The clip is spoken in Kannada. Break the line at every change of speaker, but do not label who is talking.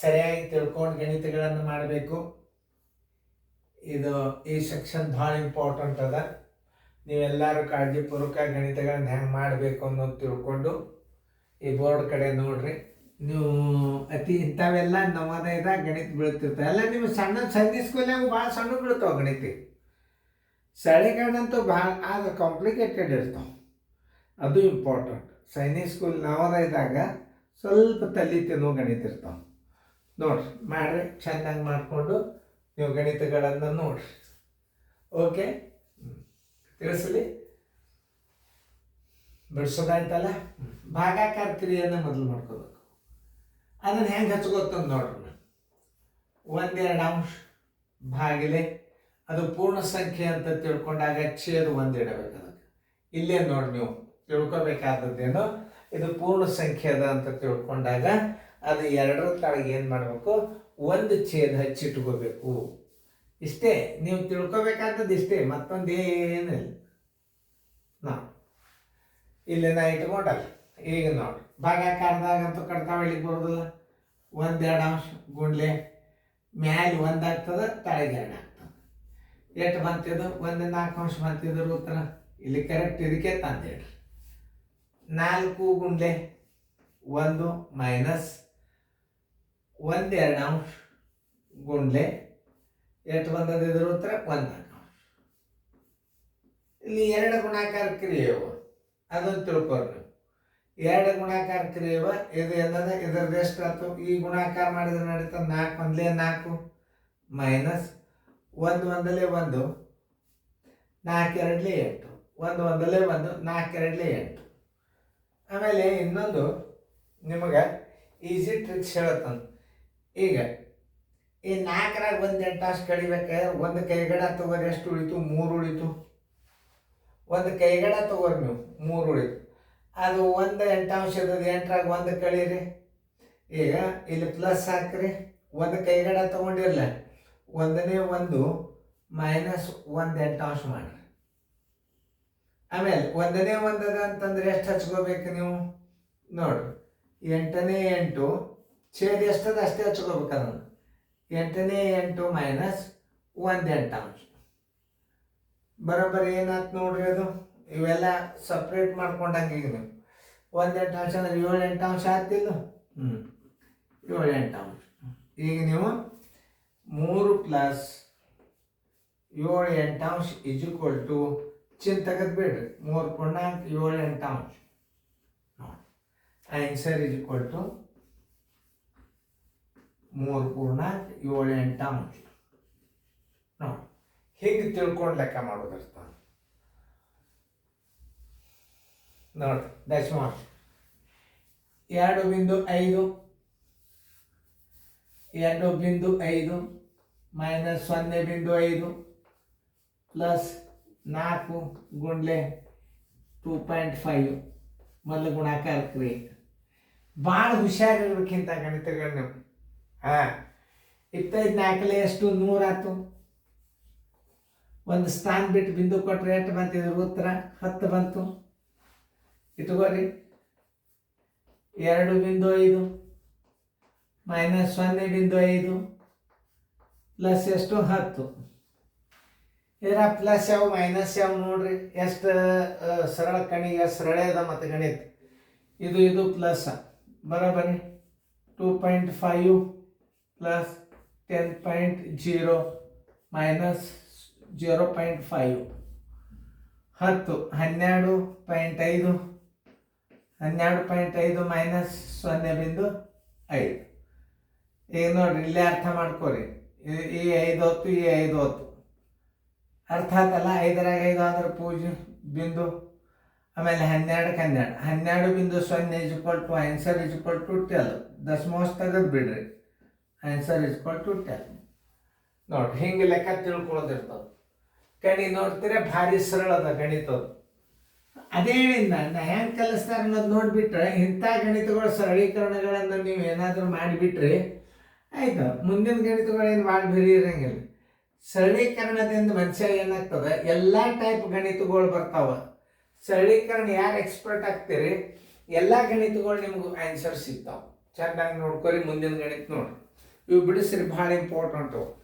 ಸರಿಯಾಗಿ ತಿಳ್ಕೊಂಡು ಗಣಿತಗಳನ್ನು ಮಾಡಬೇಕು. ಇದು ಈ ಸೆಕ್ಷನ್ ಭಾಳ ಇಂಪಾರ್ಟೆಂಟ್ ಅದ. ನೀವೆಲ್ಲರೂ ಕಾಳಜಿಪೂರ್ವಕ ಗಣಿತಗಳನ್ನು ಹೆಂಗೆ ಮಾಡಬೇಕು ಅನ್ನೋದು ತಿಳ್ಕೊಂಡು ಈ ಬೋರ್ಡ್ ಕಡೆ ನೋಡ್ರಿ. ನೀವು ಇಂಥವೆಲ್ಲ ನವೋದಯದಾಗ ಗಣಿತ ಬೀಳ್ತಿರ್ತಾವೆ. ಎಲ್ಲ ನೀವು ಸಣ್ಣ ಸ್ಕೂಲ್ನಾಗ ಭಾಳ ಸಣ್ಣ ಬೀಳ್ತಾವೆ ಗಣಿತ. ಸರಳೀಕರಣಂತೂ ಭಾಳ ಅದು ಕಾಂಪ್ಲಿಕೇಟೆಡ್ ಇರ್ತಾವೆ. ಅದು ಇಂಪಾರ್ಟೆಂಟ್. ಸೈನಿಕ್ ಸ್ಕೂಲ್ ನವೋದಯದಾಗ ಸ್ವಲ್ಪ ತಲೆ ತಿನ್ನೋ ಗಣಿತ ಇರ್ತಾವೆ. ನೋಡ್ರಿ, ಮಾಡ್ರಿ, ಚೆನ್ನಾಗಿ ಮಾಡಿಕೊಂಡು ನೀವು ಗಣಿತಗಳನ್ನು ನೋಡ್ರಿ. ಓಕೆ, ತಿಳಿಸಲಿ. ಬಿಡಿಸೋದಾಯ್ತಲ್ಲ. ಭಾಗಾಕಾರ ಕ್ರಿಯೆಯನ್ನು ಮೊದಲು ಮಾಡ್ಕೋಬೇಕು. ಅದನ್ನು ಹೆಂಗೆ ಹಚ್ಕೋತಂದು ನೋಡ್ರಿ. 1/2 ಅಂಶ ಭಾಗಿಲೆ ಅದು ಪೂರ್ಣ ಸಂಖ್ಯೆ ಅಂತ ತಿಳ್ಕೊಂಡಾಗ ಛೇದ 1 ಇಡಬೇಕು. ಅದಕ್ಕೆ ಇಲ್ಲೇ ನೋಡಿ ನೀವು ತಿಳ್ಕೊಬೇಕಾದದ್ದೇನು, ಇದು ಪೂರ್ಣ ಸಂಖ್ಯೆ ಅದ ಅಂತ ತಿಳ್ಕೊಂಡಾಗ ಅದು 2ರ ತಳಗೆ ಏನು ಮಾಡಬೇಕು, 1 ಛೇದ ಹಚ್ಚಿಟ್ಕೋಬೇಕು. ಇಷ್ಟೇ ನೀವು ತಿಳ್ಕೊಬೇಕಾದದ್ದು, ಇಷ್ಟೇ, ಮತ್ತೊಂದೇನಿಲ್ಲ. ನೋಡಿ ಇಲ್ಲಿ ನಾ ಇಟ್ಕೊಂಡಲ್ಲ. ಈಗ ನೋಡಿ, ಭಾಗಾಕಾರದಾಗಂತೂ ಕಡ್ತಾವಳಿಗೆ ಬರೋದಿಲ್ಲ. 1/2 ಅಂಶ ಗುಂಡ್ಲೆ ಮ್ಯಾಲೆ 1 ಆಗ್ತದೆ, ತಳಗೆ 2 ಆಗ್ತದೆ. ಎಷ್ಟು ಬಂತಿದ್ದು? 1/4 ಅಂಶ ಬಂತಿದ್ರು ಉತ್ತರ. ಇಲ್ಲಿ ಕರೆಕ್ಟ್ ಇದಕ್ಕೆ ತಂದೇಳ್ರಿ. 4 ಗುಂಡ್ಲೆ 1 ಮೈನಸ್ 1/2 ಅಂಶ ಗುಂಡ್ಲೆ ಎಷ್ಟು ಬಂದದಿದ್ರು ಉತ್ತರ? 1/4 ಅಂಶ. ಇಲ್ಲಿ 2 ಗುಣಾಕಾರ ಕ್ರಿಯೆಯವ, ಅದನ್ನು ತಿಳ್ಕೊರಿ ನೀವು. 2 ಗುಣಾಕಾರ ಕ್ರಿಯೆಯವ. ಇದು ಏನದ, ಇದರದ್ದು ಎಷ್ಟು ಆಯ್ತು? ಈ ಗುಣಾಕಾರ ಮಾಡಿದ್ರೆ ನಡೀತದೆ. 4 1 4 ಮೈನಸ್ 1 1 1 4 2 8 1 1 1 4 2 8. ಆಮೇಲೆ ಇನ್ನೊಂದು ನಿಮಗೆ ಈಸಿ ಟ್ರಿಕ್ಸ್ ಹೇಳತ್ತಂತ. ಈಗ ಈ 4ರಾಗ 1 8 ಅಂಶ ಕಡಿಬೇಕಾದ್ರೆ 1 ಕೈಗಡ ತಗೋರಿ. ಎಷ್ಟು ಉಳಿತು? 3 ಉಳಿತು. 1 ಕೈಗಡ ತಗೋರಿ ನೀವು, 3 ಉಳಿತು. ಅದು 1 8 ಅಂಶ ಇದ್ದದ್ದು 8ರಾಗ 1 ಕಳೀರಿ. ಈಗ ಇಲ್ಲಿ ಪ್ಲಸ್ ಹಾಕ್ರಿ. 1 ಕೈಗಡ ತಗೊಂಡಿರಲ್ಲ, 1ನೇ 1 ಮೈನಸ್ 1 8 ಅಂಶ ಮಾಡಿರಿ. ಆಮೇಲೆ 1ನೇ 1 ಅದ ಅಂತಂದ್ರೆ ಎಷ್ಟು ಹಚ್ಕೋಬೇಕು ನೀವು? ನೋಡ್ರಿ, 8ನೇ 8 ಛೇದ ಎಷ್ಟದ ಅಷ್ಟೇ ಹಚ್ಕೋಬೇಕು. ಅದನ್ನು 8ನೇ 8 ಮೈನಸ್ 1 8 ಅಂಶ ಬರೋಬ್ಬರಿ ಏನಾಯ್ತು ನೋಡ್ರಿ. ಅದು ಇವೆಲ್ಲ ಸಪ್ರೇಟ್ ಮಾಡ್ಕೊಂಡಂಗೆ. ಈಗ ನೀವು 1 8 ಅಂಶ ಅಂದ್ರೆ 7 8 ಅಂಶ ಆಗ್ತಿಲ್ಲ. 7 8 ಅಂಶ. ಈಗ ನೀವು 3 ಪ್ಲಸ್ 7 8 ಅಂಶ ಇಸ್ ಈಕ್ವಲ್ ಟು ಚಿನ್ ತೆಗೆದು ಬಿಡ್ರಿ. 3 ಪೂರ್ಣಾಂಕ 7 8 ಅಂಶ. ಆನ್ಸರ್ ಇಸ್ ಈಕ್ವಲ್ ಟು 3 ಪೂರ್ಣಾಂಕ 7 8 ಅಂಶ. ನೋಡಿ, ಹೀಗೆ ತಿಳ್ಕೊಂಡು ಲೆಕ್ಕ ಮಾಡೋದಿರ್ತ. ನೋಡಿ, ದಶಮಾಂಶ 2.5 2.5 ಮೈನಸ್ 0.5 ಪ್ಲಸ್ 4 ಗುಂಡ್ಲೆ 2.5 ಮೊದಲು ಗುಣಾಕಾರ ಕ್ರಿಯೆ. ಭಾಳ ಹುಷಾರಿರ್ಬೇಕಿಂತ ಗಣಿತಗಳನ್ನ. 25 4 ಎಷ್ಟು? 100 ಆಯ್ತು. ಒಂದು ಸ್ಥಾನ ಬಿಟ್ಟು ಬಿಂದು ಕೊಟ್ಟರೆ ಎಷ್ಟು ಬಂತಿದ್ರು ಉತ್ತರ? 10 ಬಂತು. ಇಟ್ಕೋರಿ. 2.5 ಮೈನಸ್ 0.5 ಪ್ಲಸ್ ಎಷ್ಟು? 10. ಇದರ ಪ್ಲಸ್ ಯಾವ ಮೈನಸ್ ಯಾವ ನೋಡ್ರಿ. ಎಷ್ಟು ಸರಳ ಕಣಿಗೆ ಸರಳ ಅದ ಮತ್ತು ಗಣಿತ. ಇದು ಪ್ಲಸ್ ಬರೋಬರಿ. 2.5 plus 10.0 minus 0.5 10 12.5 12.5 minus 0.5. ಈಗ ನೋಡ್ರಿ, ಇಲ್ಲೇ ಅರ್ಥ ಮಾಡ್ಕೋರಿ. ಈ 5 ಹೊತ್ತು, ಈ 5 ಹೊತ್ತು ಅರ್ಥ ಆಯ್ತಲ್ಲ. 5ರಾಗ 5 ಅಂದ್ರೆ ಪೂಜೆ ಬಿಂದು. ಆಮೇಲೆ 12ಕ್ಕೆ 12 12.0 is equal to answer is equal to 12. ದಶಮಾಂಶ ತೆಗೆದು ಬಿಡ್ರಿ. Answer is equal to 12. ನೋಡ್ರಿ, ಹಿಂಗೆ ಲೆಕ್ಕ ತಿಳ್ಕೊಳ್ಳೋದಿರ್ತದೆ. ಕಣಿ ನೋಡ್ತೀರ, ಭಾರಿ ಸರಳ ಅದ ಗಣಿತದ್ದು. ಅದೇ ನಾ ಹೆಂಗೆ ಕಲಿಸ್ತಾರೆ ಅನ್ನೋದು ನೋಡಿಬಿಟ್ರೆ, ಇಂಥ ಗಣಿತಗಳ ಸರಳೀಕರಣಗಳನ್ನು ನೀವು ಏನಾದರೂ ಮಾಡಿಬಿಟ್ರೆ ಆಯ್ತು. ಮುಂದಿನ ಗಣಿತಗಳೇನು ಭಾಳ ಬೇರೆ ಇರಂಗಿಲ್ಲ. ಸರಳೀಕರಣದಿಂದ ಮನುಷ್ಯ ಏನಾಗ್ತದೆ, ಎಲ್ಲ ಟೈಪ್ ಗಣಿತಗಳು ಬರ್ತಾವೆ. ಸರಳೀಕರಣ ಯಾರು ಎಕ್ಸ್ಪರ್ಟ್ ಆಗ್ತೀರಿ, ಎಲ್ಲ ಗಣಿತಗಳು ನಿಮ್ಗೆ ಆನ್ಸರ್ ಸಿಗ್ತಾವೆ. ಚೆನ್ನಾಗಿ ನೋಡ್ಕೊರಿ. ಮುಂದಿನ ಗಣಿತ ನೋಡ್ರಿ. ಇವು ಬಿಡಿಸ್ರಿ ಭಾಳ ಇಂಪಾರ್ಟೆಂಟು.